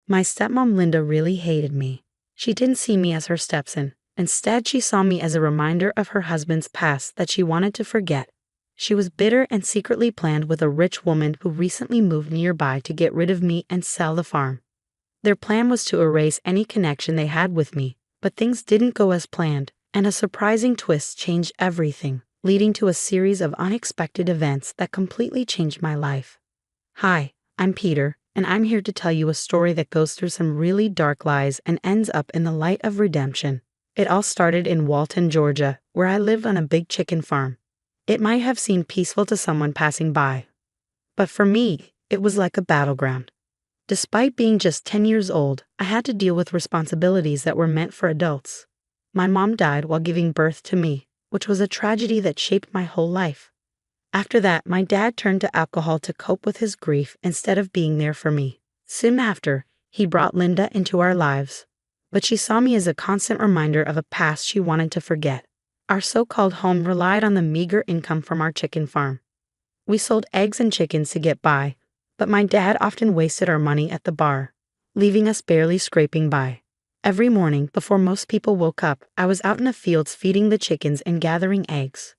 My stepmom Linda really hated me. She didn't see me as her stepson. Instead, she saw me as a reminder of her husband's past that she wanted to forget. She was bitter and secretly planned with a rich woman who recently moved nearby to get rid of me and sell the farm. Their plan was to erase any connection they had with me, but things didn't go as planned, and a surprising twist changed everything, leading to a series of unexpected events that completely changed my life. Hi, I'm Peter, and I'm here to tell you a story that goes through some really dark lies and ends up in the light of redemption. It all started in Walton, Georgia, where I lived on a big chicken farm. It might have seemed peaceful to someone passing by, but for me, it was like a battleground. Despite being just 10 years old, I had to deal with responsibilities that were meant for adults. My mom died while giving birth to me, which was a tragedy that shaped my whole life. After that, my dad turned to alcohol to cope with his grief instead of being there for me. Soon after, he brought Linda into our lives, but she saw me as a constant reminder of a past she wanted to forget. Our so-called home relied on the meager income from our chicken farm. We sold eggs and chickens to get by, but my dad often wasted our money at the bar, leaving us barely scraping by. Every morning, before most people woke up, I was out in the fields feeding the chickens and gathering eggs.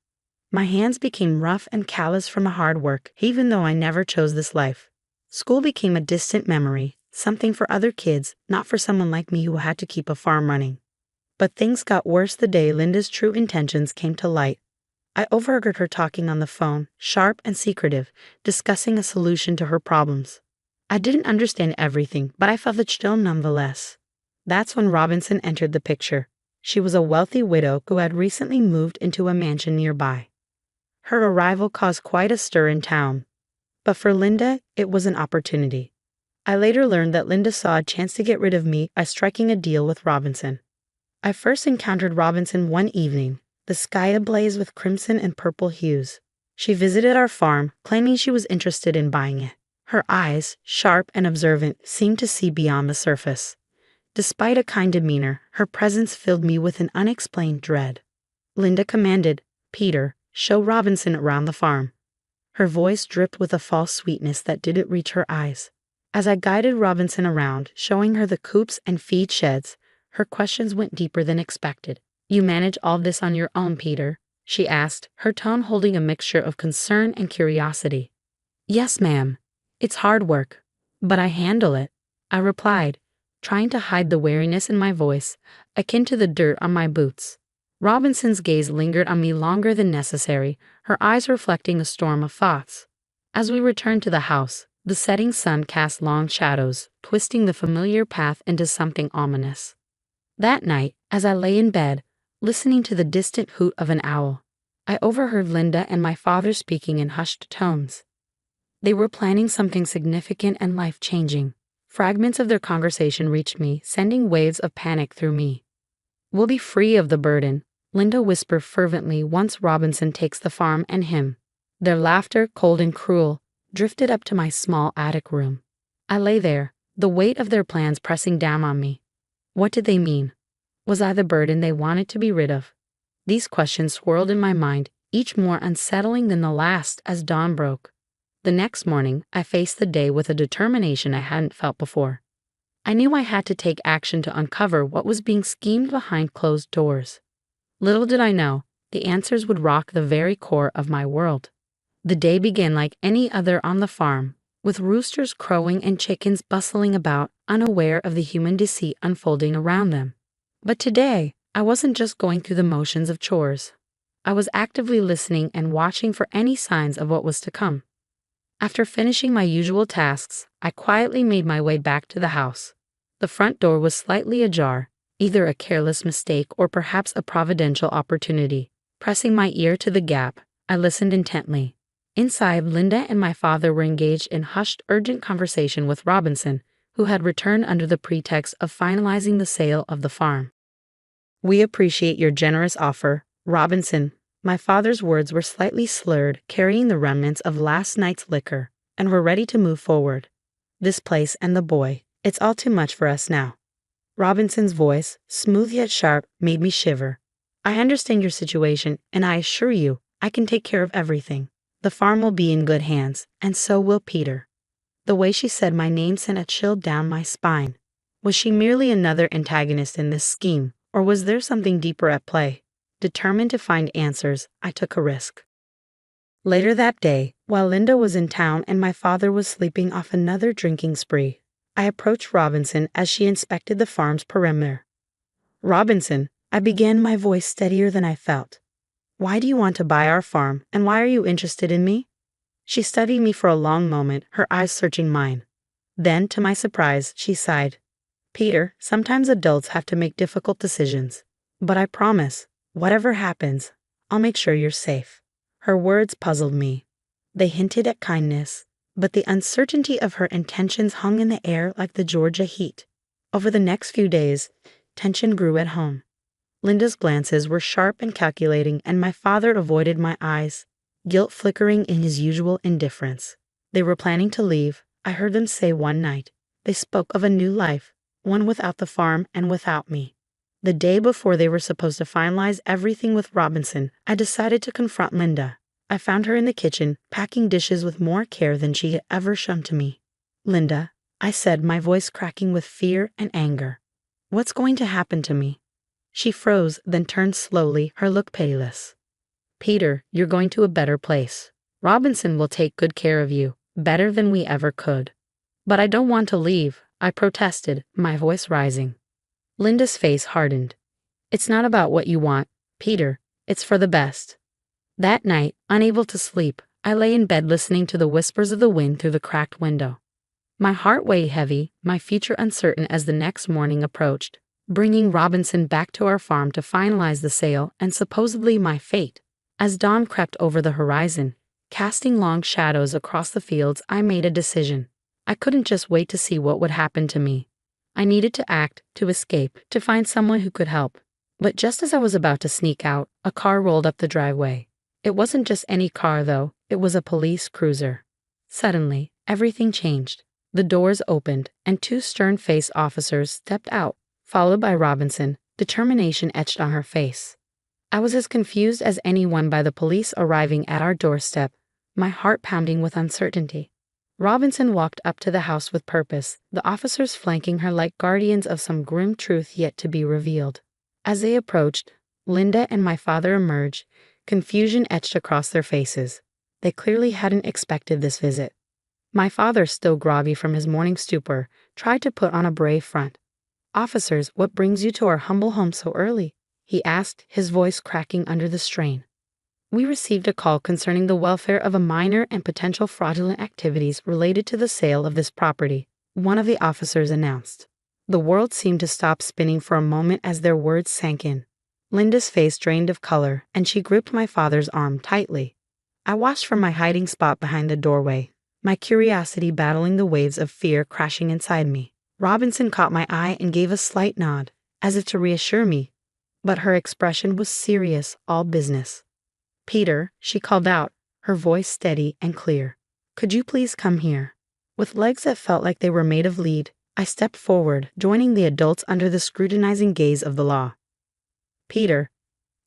My hands became rough and callous from the hard work, even though I never chose this life. School became a distant memory, something for other kids, not for someone like me who had to keep a farm running. But things got worse the day Linda's true intentions came to light. I overheard her talking on the phone, sharp and secretive, discussing a solution to her problems. I didn't understand everything, but I felt the chill nonetheless. That's when Robinson entered the picture. She was a wealthy widow who had recently moved into a mansion nearby. Her arrival caused quite a stir in town. But for Linda, it was an opportunity. I later learned that Linda saw a chance to get rid of me by striking a deal with Robinson. I first encountered Robinson one evening, the sky ablaze with crimson and purple hues. She visited our farm, claiming she was interested in buying it. Her eyes, sharp and observant, seemed to see beyond the surface. Despite a kind demeanor, her presence filled me with an unexplained dread. Linda commanded, "Peter, show Robinson around the farm." Her voice dripped with a false sweetness that didn't reach her eyes. As I guided Robinson around, showing her the coops and feed sheds, her questions went deeper than expected. "You manage all this on your own, Peter?" she asked, her tone holding a mixture of concern and curiosity. "Yes, ma'am. It's hard work, but I handle it," I replied, trying to hide the wariness in my voice, akin to the dirt on my boots. Robinson's gaze lingered on me longer than necessary, her eyes reflecting a storm of thoughts. As we returned to the house, the setting sun cast long shadows, twisting the familiar path into something ominous. That night, as I lay in bed, listening to the distant hoot of an owl, I overheard Linda and my father speaking in hushed tones. They were planning something significant and life-changing. Fragments of their conversation reached me, sending waves of panic through me. "We'll be free of the burden," Linda whispered fervently, "once Robinson takes the farm and him." Their laughter, cold and cruel, drifted up to my small attic room. I lay there, the weight of their plans pressing down on me. What did they mean? Was I the burden they wanted to be rid of? These questions swirled in my mind, each more unsettling than the last as dawn broke. The next morning, I faced the day with a determination I hadn't felt before. I knew I had to take action to uncover what was being schemed behind closed doors. Little did I know, the answers would rock the very core of my world. The day began like any other on the farm, with roosters crowing and chickens bustling about, unaware of the human deceit unfolding around them. But today, I wasn't just going through the motions of chores. I was actively listening and watching for any signs of what was to come. After finishing my usual tasks, I quietly made my way back to the house. The front door was slightly ajar, either a careless mistake or perhaps a providential opportunity. Pressing my ear to the gap, I listened intently. Inside, Linda and my father were engaged in hushed, urgent conversation with Robinson, who had returned under the pretext of finalizing the sale of the farm. "We appreciate your generous offer, Robinson." My father's words were slightly slurred, carrying the remnants of last night's liquor, "and we're ready to move forward. This place and the boy, it's all too much for us now." Robinson's voice, smooth yet sharp, made me shiver. "I understand your situation, and I assure you, I can take care of everything. The farm will be in good hands, and so will Peter." The way she said my name sent a chill down my spine. Was she merely another antagonist in this scheme, or was there something deeper at play? Determined to find answers, I took a risk. Later that day, while Linda was in town and my father was sleeping off another drinking spree, I approached Robinson as she inspected the farm's perimeter. "Robinson," I began, my voice steadier than I felt. "Why do you want to buy our farm, and why are you interested in me?" She studied me for a long moment, her eyes searching mine. Then, to my surprise, she sighed. "Peter, sometimes adults have to make difficult decisions. But I promise, whatever happens, I'll make sure you're safe." Her words puzzled me. They hinted at kindness, but the uncertainty of her intentions hung in the air like the Georgia heat. Over the next few days, tension grew at home. Linda's glances were sharp and calculating, and my father avoided my eyes, guilt flickering in his usual indifference. They were planning to leave, I heard them say one night. They spoke of a new life, one without the farm and without me. The day before they were supposed to finalize everything with Robinson, I decided to confront Linda. I found her in the kitchen, packing dishes with more care than she had ever shown to me. "Linda," I said, my voice cracking with fear and anger. "What's going to happen to me?" She froze, then turned slowly, her look pitiless. "Peter, you're going to a better place. Robinson will take good care of you, better than we ever could." "But I don't want to leave," I protested, my voice rising. Linda's face hardened. "It's not about what you want, Peter. It's for the best." That night, unable to sleep, I lay in bed listening to the whispers of the wind through the cracked window. My heart weighed heavy, my future uncertain as the next morning approached, bringing Robinson back to our farm to finalize the sale and supposedly my fate. As dawn crept over the horizon, casting long shadows across the fields, I made a decision. I couldn't just wait to see what would happen to me. I needed to act, to escape, to find someone who could help. But just as I was about to sneak out, a car rolled up the driveway. It wasn't just any car, though. It was a police cruiser. Suddenly, everything changed. The doors opened, and two stern-faced officers stepped out, followed by Robinson, determination etched on her face. I was as confused as anyone by the police arriving at our doorstep, my heart pounding with uncertainty. Robinson walked up to the house with purpose, the officers flanking her like guardians of some grim truth yet to be revealed. As they approached, Linda and my father emerged, confusion etched across their faces. They clearly hadn't expected this visit. My father, still groggy from his morning stupor, tried to put on a brave front. "Officers, what brings you to our humble home so early?" he asked, his voice cracking under the strain. "We received a call concerning the welfare of a minor and potential fraudulent activities related to the sale of this property," one of the officers announced. The world seemed to stop spinning for a moment as their words sank in. Linda's face drained of color, and she gripped my father's arm tightly. I watched from my hiding spot behind the doorway, my curiosity battling the waves of fear crashing inside me. Robinson caught my eye and gave a slight nod, as if to reassure me, but her expression was serious, all business. "Peter," she called out, her voice steady and clear. "Could you please come here?" With legs that felt like they were made of lead, I stepped forward, joining the adults under the scrutinizing gaze of the law. "Peter,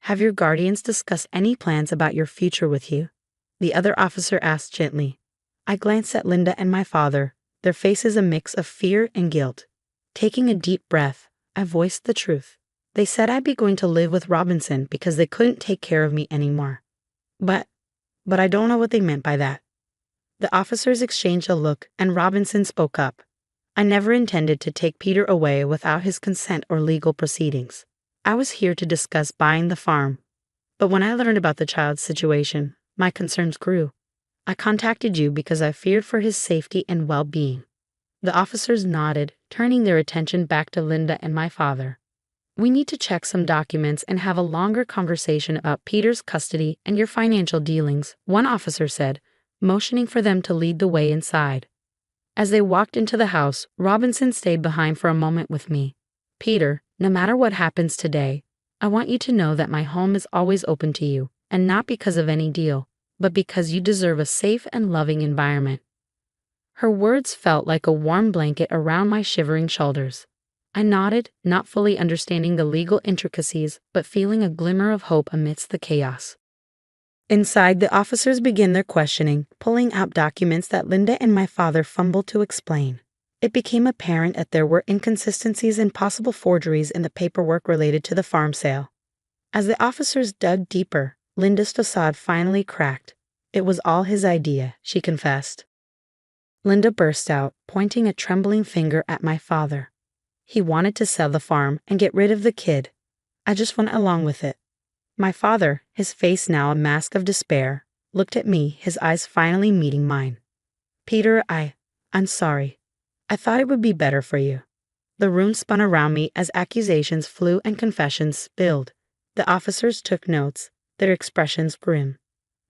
have your guardians discussed any plans about your future with you?" the other officer asked gently. I glanced at Linda and my father, their faces a mix of fear and guilt. Taking a deep breath, I voiced the truth. They said I'd be going to live with Robinson because they couldn't take care of me anymore. But I don't know what they meant by that. The officers exchanged a look, and Robinson spoke up. "I never intended to take Peter away without his consent or legal proceedings. I was here to discuss buying the farm. But when I learned about the child's situation, my concerns grew. I contacted you because I feared for his safety and well-being." The officers nodded, turning their attention back to Linda and my father. "We need to check some documents and have a longer conversation about Peter's custody and your financial dealings," one officer said, motioning for them to lead the way inside. As they walked into the house, Robinson stayed behind for a moment with me. "Peter, no matter what happens today, I want you to know that my home is always open to you, and not because of any deal, but because you deserve a safe and loving environment." Her words felt like a warm blanket around my shivering shoulders. I nodded, not fully understanding the legal intricacies, but feeling a glimmer of hope amidst the chaos. Inside, the officers begin their questioning, pulling out documents that Linda and my father fumbled to explain. It became apparent that there were inconsistencies and possible forgeries in the paperwork related to the farm sale. As the officers dug deeper, Linda's facade finally cracked. It was all his idea, she confessed. Linda burst out, pointing a trembling finger at my father. He wanted to sell the farm and get rid of the kid. I just went along with it. My father, his face now a mask of despair, looked at me, his eyes finally meeting mine. Peter, I'm sorry. I thought it would be better for you. The room spun around me as accusations flew and confessions spilled. The officers took notes, their expressions grim.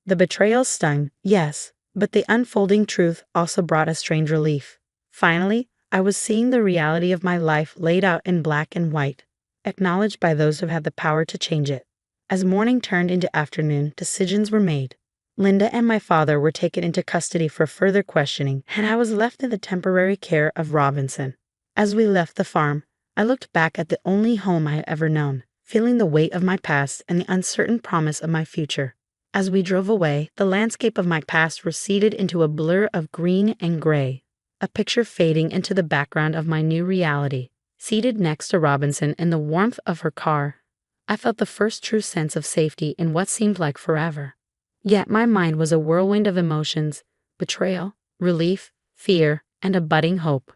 The betrayal stung, yes, but the unfolding truth also brought a strange relief. Finally, I was seeing the reality of my life laid out in black and white, acknowledged by those who had the power to change it. As morning turned into afternoon, decisions were made. Linda and my father were taken into custody for further questioning, and I was left in the temporary care of Robinson. As we left the farm, I looked back at the only home I had ever known, feeling the weight of my past and the uncertain promise of my future. As we drove away, the landscape of my past receded into a blur of green and gray, a picture fading into the background of my new reality. Seated next to Robinson in the warmth of her car, I felt the first true sense of safety in what seemed like forever. Yet my mind was a whirlwind of emotions, betrayal, relief, fear, and a budding hope.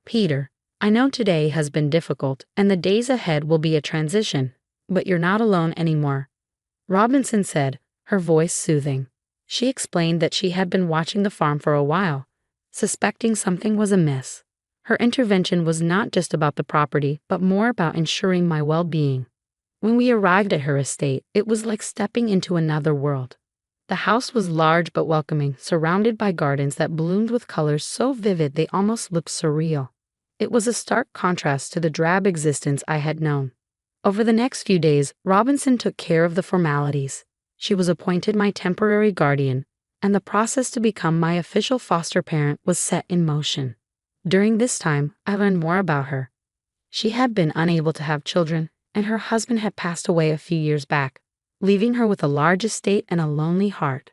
Peter, I know today has been difficult, and the days ahead will be a transition, but you're not alone anymore, Robinson said, her voice soothing. She explained that she had been watching the farm for a while, suspecting something was amiss. Her intervention was not just about the property, but more about ensuring my well-being. When we arrived at her estate, it was like stepping into another world. The house was large but welcoming, surrounded by gardens that bloomed with colors so vivid they almost looked surreal. It was a stark contrast to the drab existence I had known. Over the next few days, Robinson took care of the formalities. She was appointed my temporary guardian, and the process to become my official foster parent was set in motion. During this time, I learned more about her. She had been unable to have children, and her husband had passed away a few years back, leaving her with a large estate and a lonely heart.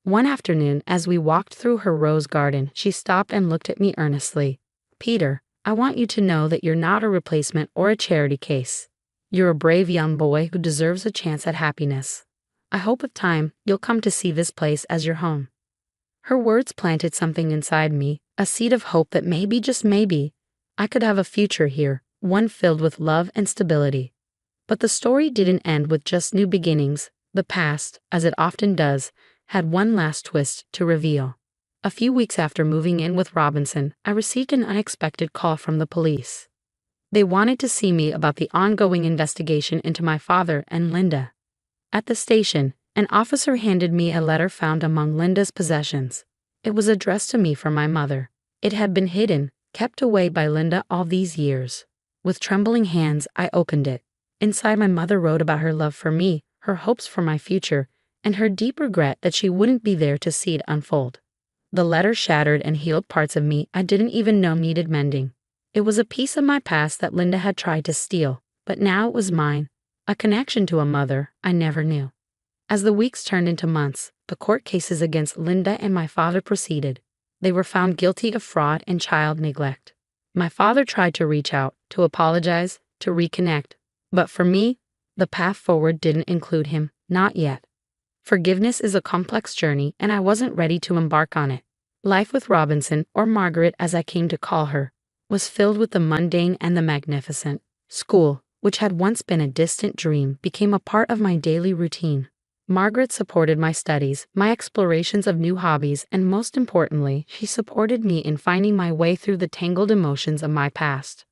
One afternoon, as we walked through her rose garden, she stopped and looked at me earnestly. Peter, I want you to know that you're not a replacement or a charity case. You're a brave young boy who deserves a chance at happiness. I hope with time you'll come to see this place as your home. Her words planted something inside me, a seed of hope that maybe, just maybe, I could have a future here, one filled with love and stability. But the story didn't end with just new beginnings. The past, as it often does, had one last twist to reveal. A few weeks after moving in with Robinson, I received an unexpected call from the police. They wanted to see me about the ongoing investigation into my father and Linda. At the station, an officer handed me a letter found among Linda's possessions. It was addressed to me from my mother. It had been hidden, kept away by Linda all these years. With trembling hands, I opened it. Inside, my mother wrote about her love for me, her hopes for my future, and her deep regret that she wouldn't be there to see it unfold. The letter shattered and healed parts of me I didn't even know needed mending. It was a piece of my past that Linda had tried to steal, but now it was mine, a connection to a mother I never knew. As the weeks turned into months, the court cases against Linda and my father proceeded. They were found guilty of fraud and child neglect. My father tried to reach out, to apologize, to reconnect. But for me, the path forward didn't include him, not yet. Forgiveness is a complex journey, and I wasn't ready to embark on it. Life with Robinson, or Margaret as I came to call her, was filled with the mundane and the magnificent. School, which had once been a distant dream, became a part of my daily routine. Margaret supported my studies, my explorations of new hobbies, and most importantly, she supported me in finding my way through the tangled emotions of my past.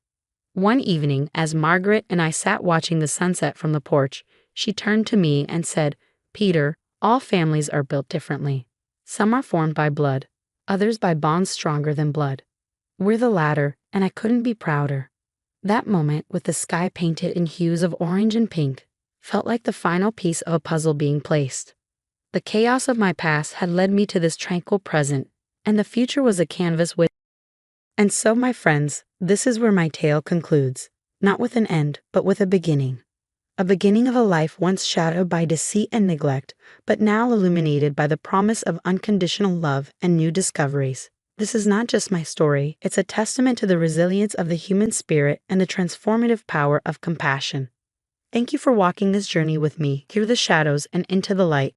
One evening, as Margaret and I sat watching the sunset from the porch, she turned to me and said, "Peter, all families are built differently. Some are formed by blood, others by bonds stronger than blood. We're the latter, and I couldn't be prouder." That moment, with the sky painted in hues of orange and pink, felt like the final piece of a puzzle being placed. The chaos of my past had led me to this tranquil present, and the future was a canvas with. And so, my friends, this is where my tale concludes, not with an end, but with a beginning. A beginning of a life once shadowed by deceit and neglect, but now illuminated by the promise of unconditional love and new discoveries. This is not just my story, it's a testament to the resilience of the human spirit and the transformative power of compassion. Thank you for walking this journey with me through the shadows and into the light.